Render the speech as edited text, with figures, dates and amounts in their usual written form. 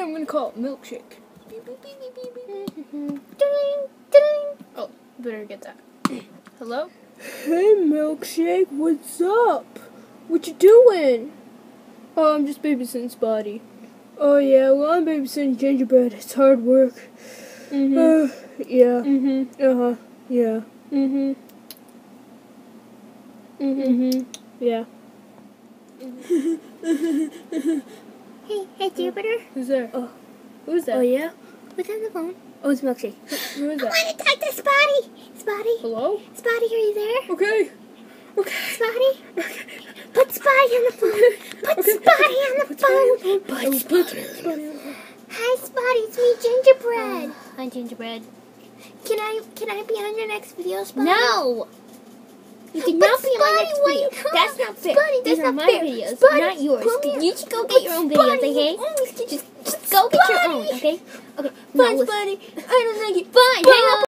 I'm gonna call it Milkshake. Beep, beep, beep, beep, beep, beep. Oh, better get that. Hello? Hey, Milkshake, what's up? What you doing? Oh, I'm just babysitting Spotty. Oh, yeah, well, I'm babysitting Gingerbread. It's hard work. Mm-hmm. Yeah. Mm-hmm. Uh-huh. Yeah. Mm-hmm. Mm-hmm. Yeah. Hey, Jupiter. Who's there? Oh. Who's that? Oh, yeah? Who's on the phone? Oh, it's Milkshake. Who is I that? want to talk to Spotty. Spotty. Hello? Spotty, are you there? Okay. Spotty? Put Spotty on the phone. Put Spotty on the phone. Put Spotty on the phone. Hi, Spotty. It's me, Gingerbread. Hi, Gingerbread. Can I be on your next video, Spotty? No! You But cannot be on my Spotty, next why video. not? That's not fair. Spotty, These that's are not my fair. videos, Spotty, not yours. come here. You should go get your own videos, okay? Just go get your own, okay? Okay, Fine, now listen. Spotty. I don't like it. Fine, hang up.